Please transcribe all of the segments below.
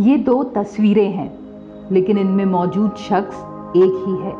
ये दो तस्वीरें हैं, लेकिन इनमें मौजूद शख्स एक ही है।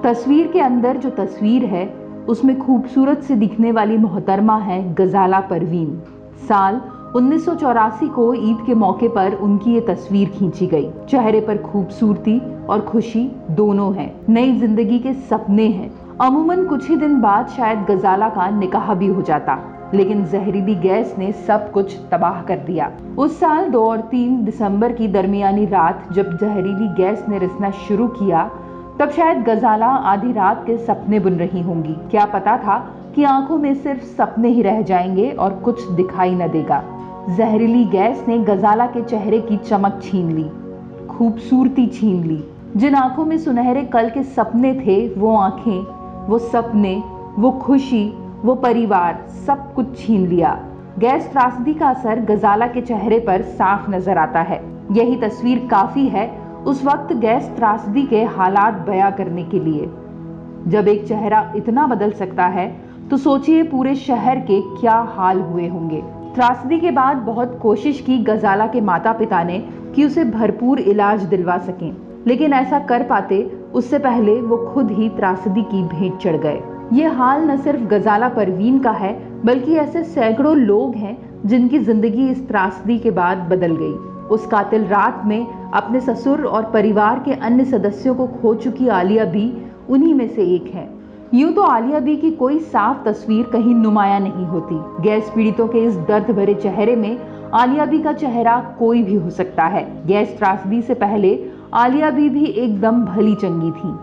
तस्वीर के अंदर जो तस्वीर है उसमें खूबसूरत से दिखने वाली मोहतरमा है गजाला परवीन। साल 1984 को ईद के मौके पर उनकी ये तस्वीर खींची गई। चेहरे पर खूबसूरती और खुशी दोनों हैं, नई जिंदगी के सपने हैं। अमूमन कुछ ही दिन बाद शायद गजाला का निकाह भी हो जाता, लेकिन जहरीली गैस ने सब कुछ तबाह कर दिया। उस साल 2 और 3 दिसंबर की दरमियानी रात जब जहरीली गैस ने रिसना शुरू किया, तब शायद गजाला आधी रात के सपने बुन रही होंगी। क्या पता था कि आंखों में सिर्फ सपने ही रह जाएंगे और कुछ दिखाई न देगा। जहरीली गैस ने गजाला के चेहरे की चमक छीन ली, खूबसूरती छीन ली। जिन आंखों में सुनहरे कल के सपने थे, वो आंखें, वो सपने, वो खुशी, वो परिवार, सब कुछ छीन लिया। गैस त्रासदी का असर गजाला के चेहरे पर साफ नजर आता है। यही तस्वीर काफी है उस वक्त गैस त्रासदी के हालात बयां करने के लिए। जब एक चेहरा इतना बदल सकता है तो सोचिए पूरे शहर के क्या हाल हुए होंगे। त्रासदी के बाद बहुत कोशिश की गजाला के माता पिता ने कि उसे भरपूर इलाज दिलवा सकें, लेकिन ऐसा कर पाते उससे पहले वो खुद ही त्रासदी की भेंट चढ़ गए। ये हाल न सिर्फ गजाला परवीन का है, बल्कि ऐसे सैकड़ों लोग हैं जिनकी जिंदगी इस त्रासदी के बाद बदल गई। उस कातिल रात में अपने ससुर और परिवार के अन्य सदस्यों को खो चुकी आलिया भी उन्हीं में से एक है। यूं तो आलिया बी की कोई साफ तस्वीर कहीं नुमाया नहीं होती। गैस पीड़ितों के इस दर्द भरे चेहरे में आलिया बी का चेहरा कोई भी हो सकता है। गैस त्रासदी से पहले आलिया बी भी एकदम भली चंगी थी।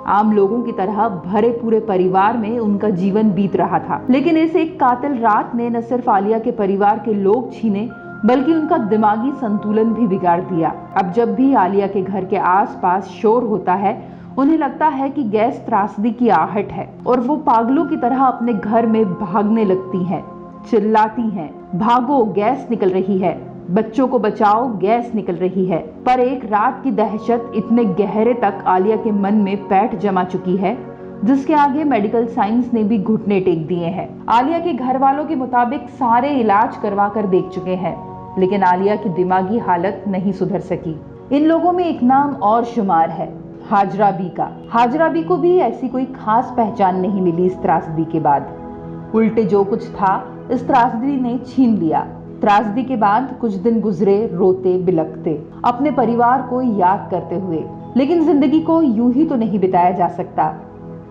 आम लोगों की तरह भरे पूरे परिवार में उनका जीवन बीत रहा था, लेकिन इस एक कातिल रात ने न सिर्फ आलिया के परिवार के लोग छीने, बल्कि उनका दिमागी संतुलन भी बिगाड़ दिया। अब जब भी आलिया के घर के आसपास शोर होता है, उन्हें लगता है कि गैस त्रासदी की आहट है और वो पागलों की तरह अपने घर में भागने लगती हैं, चिल्लाती हैं, भागो गैस निकल रही है, बच्चों को बचाओ गैस निकल रही है। पर एक रात की दहशत इतने गहरे तक आलिया के मन में पैठ जमा चुकी है, जिसके आगे मेडिकल साइंस ने भी घुटने टेक दिए हैं। आलिया के घर वालों के मुताबिक सारे इलाज करवा कर देख चुके हैं, लेकिन आलिया की दिमागी हालत नहीं सुधर सकी। इन लोगों में एक नाम और शुमार है, हाजरा बी का। हाजरा बी को भी ऐसी कोई खास पहचान नहीं मिली इस त्रासदी के बाद। उल्टे जो कुछ था इस त्रासदी ने छीन लिया। त्रासदी के बाद कुछ दिन गुजरे रोते बिलखते, अपने परिवार को याद करते हुए, लेकिन जिंदगी को यूं ही तो नहीं बिताया जा सकता।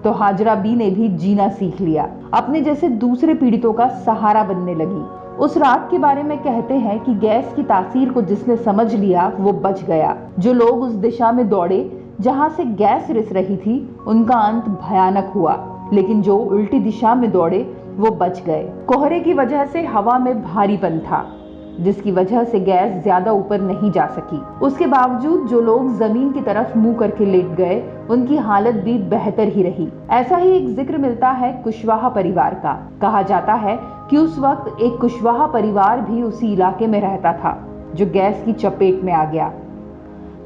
तो हाजरा बी ने भी जीना सीख लिया, अपने जैसे दूसरे पीड़ितों का सहारा बनने लगी। उस रात के बारे में कहते हैं कि गैस की तासीर को जिसने समझ लिया वो बच गया। जो लोग उस दिशा में दौड़े जहां से गैस रिस रही थी, उनका अंत भयानक हुआ, लेकिन जो उल्टी दिशा में दौड़े वो बच गए। कोहरे की वजह से हवा में भारीपन था, जिसकी वजह से गैस ज्यादा ऊपर नहीं जा सकी। उसके बावजूद जो लोग जमीन की तरफ मुंह करके लेट गए, उनकी हालत भी बेहतर ही रही। ऐसा ही एक जिक्र मिलता है कुशवाहा परिवार का। कहा जाता है कि उस वक्त एक कुशवाहा परिवार भी उसी इलाके में रहता था जो गैस की चपेट में आ गया,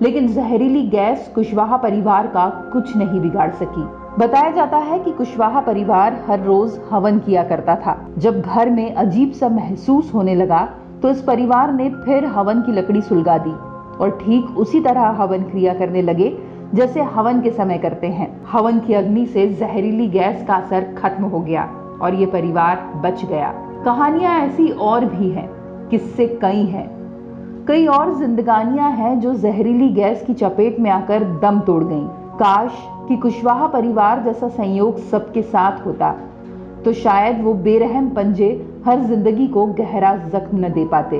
लेकिन जहरीली गैस कुशवाहा परिवार का कुछ नहीं बिगाड़ सकी। बताया जाता है कि कुशवाहा परिवार हर रोज हवन किया करता था। जब घर में अजीब सा महसूस होने लगा तो इस परिवार ने फिर हवन की लकड़ी सुलगा दी और ठीक उसी तरह हवन क्रिया करने लगे जैसे हवन के समय करते हैं। हवन की अग्नि से जहरीली गैस का असर खत्म हो गया और ये परिवार बच गया। कहानियां ऐसी और भी हैं, किस्से कई हैं, कई और जिंदगानियां हैं जो जहरीली गैस की चपेट में आकर दम तोड़ गईं। काश कि कुशवाहा परिवार जैसा संयोग सबके साथ होता, तो शायद वो बेरहम पंजे हर जिंदगी को गहरा जख्म न दे पाते।